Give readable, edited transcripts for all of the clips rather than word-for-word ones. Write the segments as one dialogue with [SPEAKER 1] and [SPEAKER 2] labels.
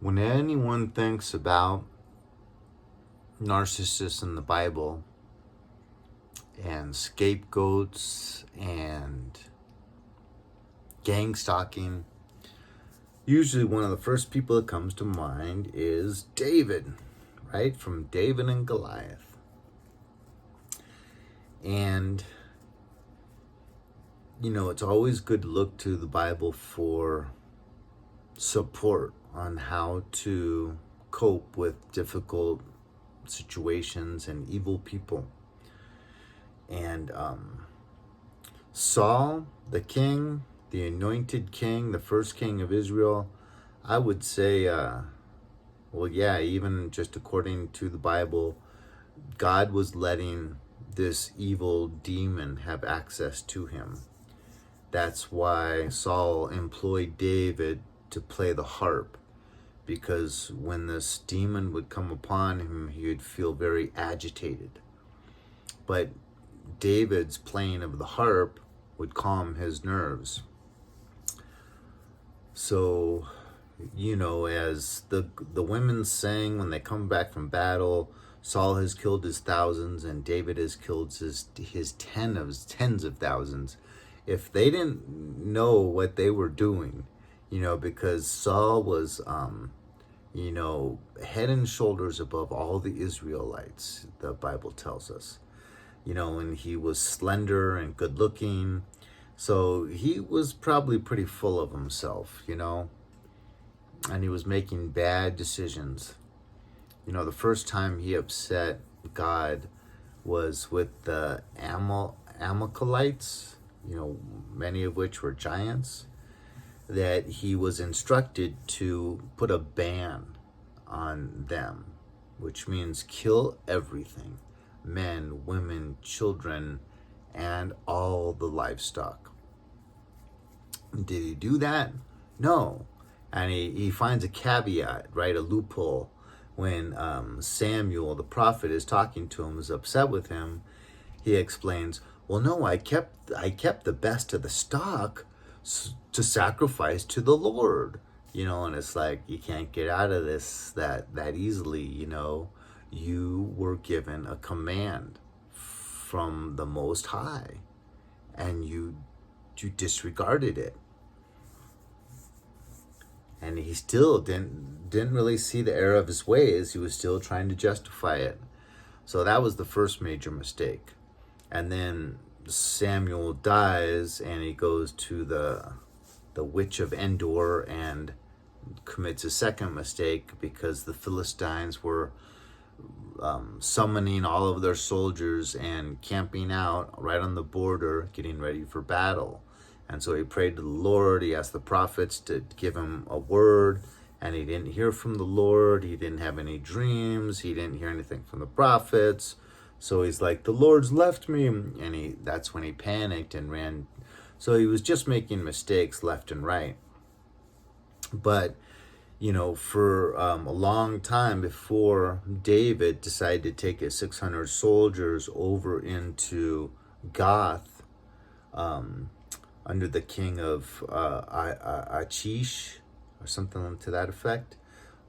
[SPEAKER 1] When anyone thinks about narcissists in the Bible and scapegoats and gang stalking, usually one of the first people that comes to mind is David, right? From David and Goliath. And, it's always good to look to the Bible for support on how to cope with difficult situations and evil people. And Saul, the king, the anointed king, the first king of Israel, I would say, even just according to the Bible, God was letting this evil demon have access to him. That's why Saul employed David to play the harp, because when this demon would come upon him, he would feel very agitated. But David's playing of the harp would calm his nerves. So, as the women sang when they come back from battle, Saul has killed his thousands and David has killed his tens of thousands. If they didn't know what they were doing, because Saul was, head and shoulders above all the Israelites, the Bible tells us, and he was slender and good looking. So he was probably pretty full of himself, and he was making bad decisions. The first time he upset God was with the Amalekites, many of which were giants, that he was instructed to put a ban on them, which means kill everything, men, women, children, and all the livestock. Did he do that? No. And he finds a caveat, right, a loophole. When Samuel, the prophet, is talking to him, is upset with him, he explains, well, no, I kept the best of the stock to sacrifice to the Lord, and it's like, you can't get out of this that easily. You were given a command from the Most High, and you disregarded it. And he still didn't really see the error of his ways. He was still trying to justify it. So that was the first major mistake. And then Samuel dies, and he goes to the witch of Endor and commits a second mistake, because the Philistines were summoning all of their soldiers and camping out right on the border, getting ready for battle. And so he prayed to the Lord. He asked the prophets to give him a word, and he didn't hear from the Lord. He didn't have any dreams. He didn't hear anything from the prophets. So he's like, the Lord's left me. And that's when he panicked and ran. So he was just making mistakes left and right. But, for a long time before David decided to take his 600 soldiers over into Gath, under the king of Achish, or something to that effect,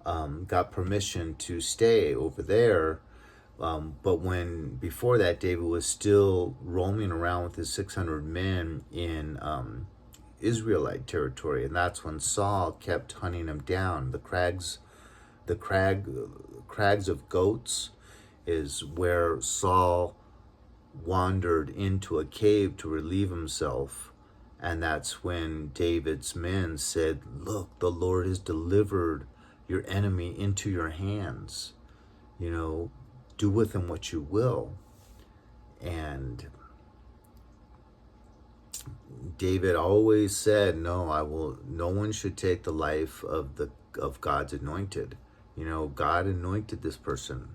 [SPEAKER 1] got permission to stay over there. But before that, David was still roaming around with his 600 men in Israelite territory, and that's when Saul kept hunting him down. The crags of goats is where Saul wandered into a cave to relieve himself. And that's when David's men said, look, the Lord has delivered your enemy into your hands. Do with him what you will. And David always said, no one should take the life of God's anointed. God anointed this person.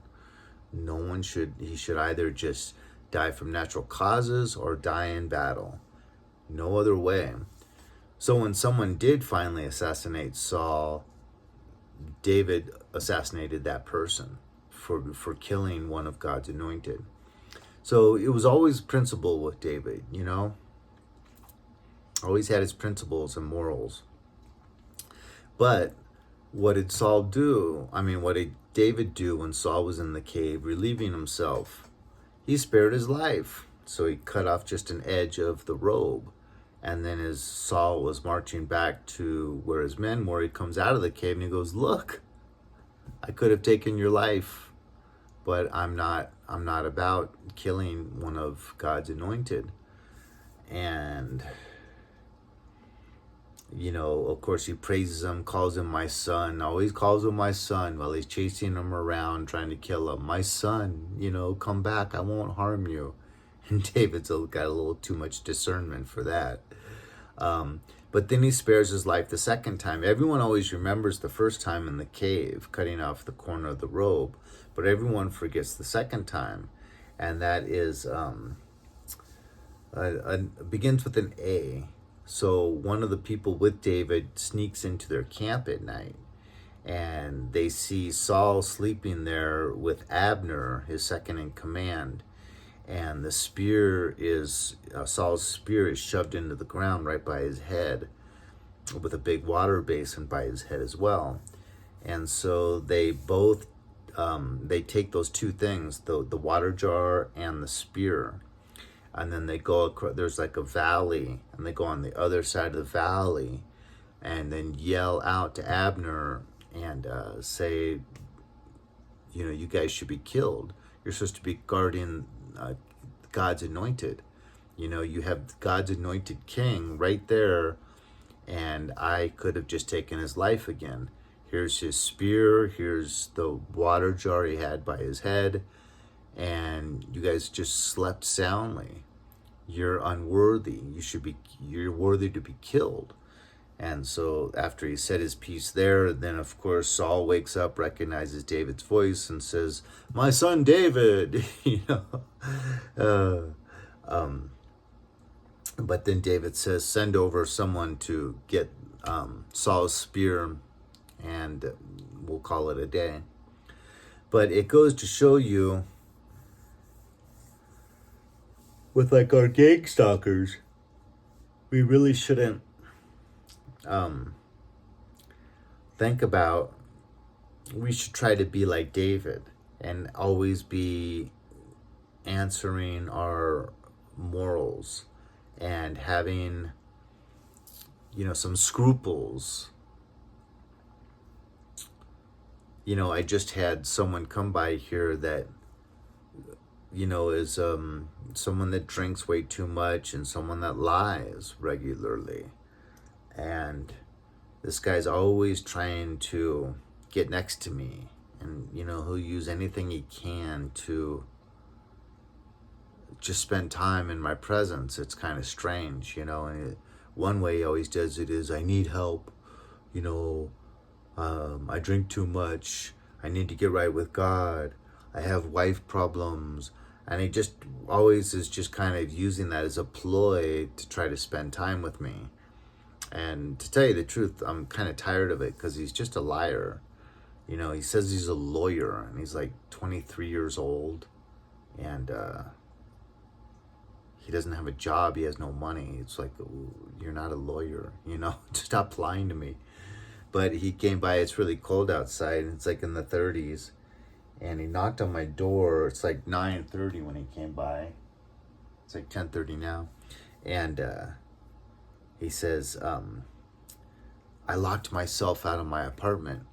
[SPEAKER 1] He should either just die from natural causes or die in battle. No other way. So when someone did finally assassinate Saul, David assassinated that person for killing one of God's anointed. So it was always principle with David, always had his principles and morals. But what did Saul do? I mean, what did David do when Saul was in the cave relieving himself? He spared his life. So he cut off just an edge of the robe. And then as Saul was marching back to where his men were, he comes out of the cave and he goes, "Look, I could have taken your life, but I'm not about killing one of God's anointed." And of course, he praises him, calls him my son, always calls him my son while he's chasing him around, trying to kill him. My son, come back, I won't harm you. And David's got a little too much discernment for that. But then he spares his life the second time. Everyone always remembers the first time in the cave, cutting off the corner of the robe, but everyone forgets the second time. And that is, begins with an A. So one of the people with David sneaks into their camp at night, and they see Saul sleeping there with Abner, his second in command. And the spear is, Saul's spear is shoved into the ground right by his head, with a big water basin by his head as well. And so they both, they take those two things, the water jar and the spear, and then they go across, there's like a valley, and they go on the other side of the valley, and then yell out to Abner and say, you guys should be killed. You're supposed to be guarding God's anointed. You have God's anointed king right there, and I could have just taken his life again. Here's his spear, here's the water jar he had by his head, and you guys just slept soundly. You're unworthy. You're worthy to be killed. And so after he said his piece there, then of course Saul wakes up, recognizes David's voice, and says, "My son David," But then David says, "Send over someone to get Saul's spear, and we'll call it a day." But it goes to show you, with like our gang stalkers, we really shouldn't think about, we should try to be like David and always be answering our morals and having some scruples. I just had someone come by here that is someone that drinks way too much and someone that lies regularly. And this guy's always trying to get next to me, and he'll use anything he can to just spend time in my presence. It's kind of strange, and one way he always does it is, "I need help, I drink too much, I need to get right with God, I have wife problems." And he just always is just kind of using that as a ploy to try to spend time with me. And to tell you the truth, I'm kind of tired of it, because he's just a liar. He says he's a lawyer, and he's like 23 years old, and he doesn't have a job, he has no money. It's like, you're not a lawyer, stop lying to me. But he came by, it's really cold outside, and it's like in the 30s. And he knocked on my door. It's like 9:30 when he came by. It's like 10:30 now. And he says, "I locked myself out of my apartment."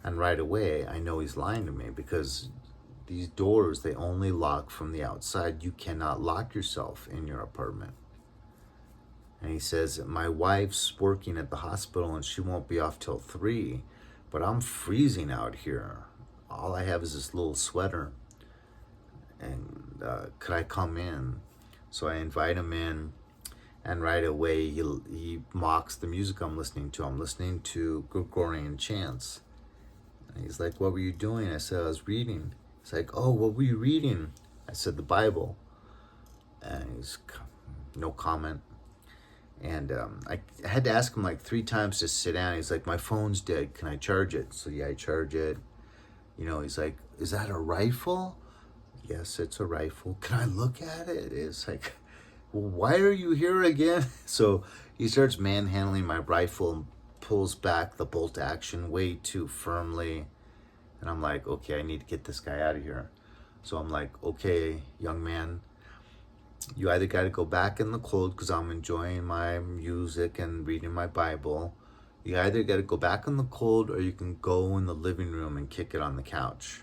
[SPEAKER 1] And right away, I know he's lying to me, because these doors, they only lock from the outside. You cannot lock yourself in your apartment. And he says, "My wife's working at the hospital and she won't be off till 3, but I'm freezing out here. All I have is this little sweater, and could I come in?" So I invite him in, and right away he mocks the music I'm listening to. I'm listening to Gregorian chants. And he's like, "What were you doing?" I said, "I was reading." He's like, "Oh, what were you reading?" I said, "The Bible." And he's no comment. And I had to ask him like 3 times to sit down. He's like, "My phone's dead, can I charge it?" So yeah, I charge it. He's like, "Is that a rifle?" "Yes, it's a rifle." "Can I look at it?" It's like, "Well, why are you here again?" So he starts manhandling my rifle and pulls back the bolt action way too firmly. And I'm like, okay, I need to get this guy out of here. So I'm like, okay, young man, you either got to go back in the cold because I'm enjoying my music and reading my Bible. You either got to go back in the cold, or you can go in the living room and kick it on the couch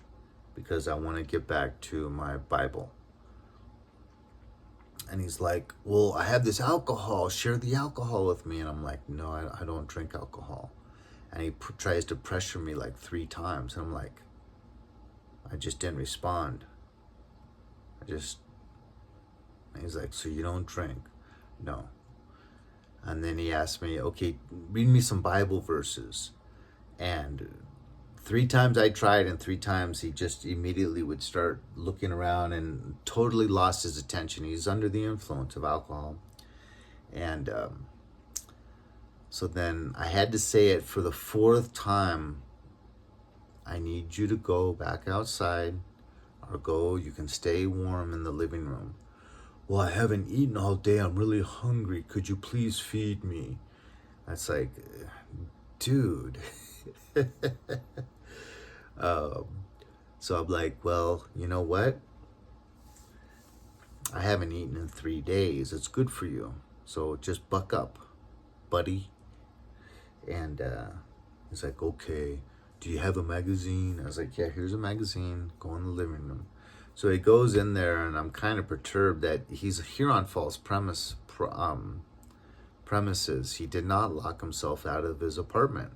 [SPEAKER 1] because I want to get back to my Bible. And he's like, well, I have this alcohol. Share the alcohol with me. And I'm like, no, I don't drink alcohol. And he tries to pressure me like 3 times. And I'm like, I just didn't respond. He's like, so you don't drink? No. And then he asked me, okay, read me some Bible verses. And 3 times I tried, and 3 times he just immediately would start looking around and totally lost his attention. He's under the influence of alcohol. And so then I had to say it for the 4th time. I need you to go back outside, or you can stay warm in the living room. Well, I haven't eaten all day. I'm really hungry. Could you please feed me? That's like, dude. So I'm like, well, you know what? I haven't eaten in 3 days. It's good for you. So just buck up, buddy. And he's like, okay, do you have a magazine? I was like, yeah, here's a magazine. Go in the living room. So he goes in there, and I'm kind of perturbed that he's here on false premises. He did not lock himself out of his apartment,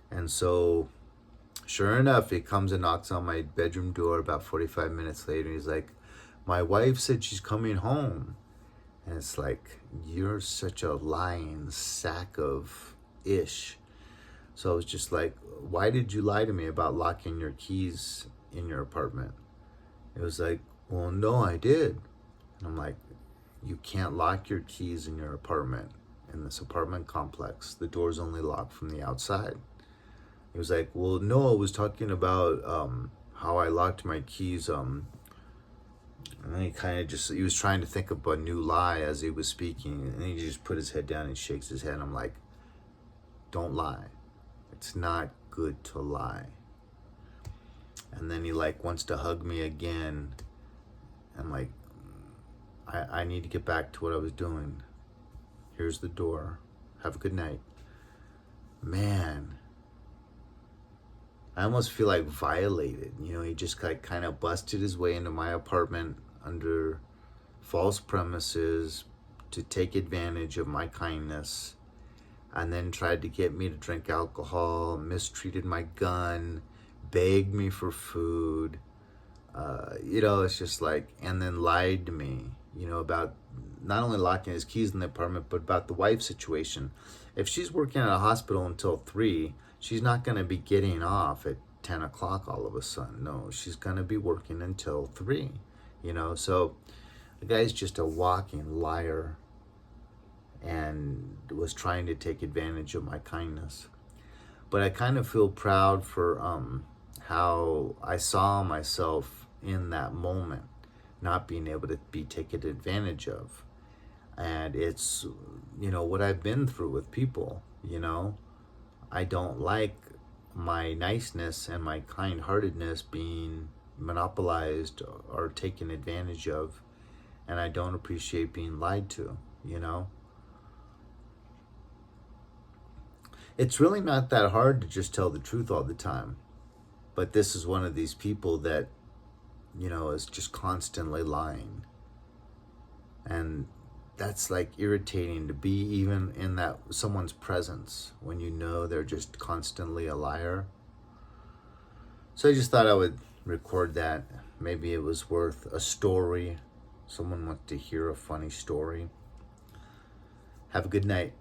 [SPEAKER 1] And so, sure enough, he comes and knocks on my bedroom door about 45 minutes later. He's like, my wife said she's coming home. And it's like, you're such a lying sack of ish. So I was just like, why did you lie to me about locking your keys in your apartment? It was like, well, no, I did. And I'm like, you can't lock your keys in your apartment, in this apartment complex. The door's only locked from the outside. He was like, well, no, I was talking about how I locked my keys. And then he was trying to think of a new lie as he was speaking. And he just put his head down and shakes his head. I'm like, don't lie. It's not good to lie. And then he wants to hug me again. I'm like, I need to get back to what I was doing. Here's the door. Have a good night. Man, I almost feel like violated. He just kind of busted his way into my apartment under false premises to take advantage of my kindness, and then tried to get me to drink alcohol, mistreated my gun, begged me for food. It's just and then lied to me, about not only locking his keys in the apartment, but about the wife situation. If she's working at a hospital until 3, she's not going to be getting off at 10 o'clock all of a sudden. No, she's going to be working until 3, So the guy's just a walking liar and was trying to take advantage of my kindness. But I kind of feel proud for how I saw myself in that moment, not being able to be taken advantage of. And it's, what I've been through with people, I don't like my niceness and my kind-heartedness being monopolized or taken advantage of. And I don't appreciate being lied to, It's really not that hard to just tell the truth all the time. But this is one of these people that, is just constantly lying. And that's irritating to be even in that someone's presence when they're just constantly a liar. So I just thought I would record that. Maybe it was worth a story. Someone wants to hear a funny story. Have a good night.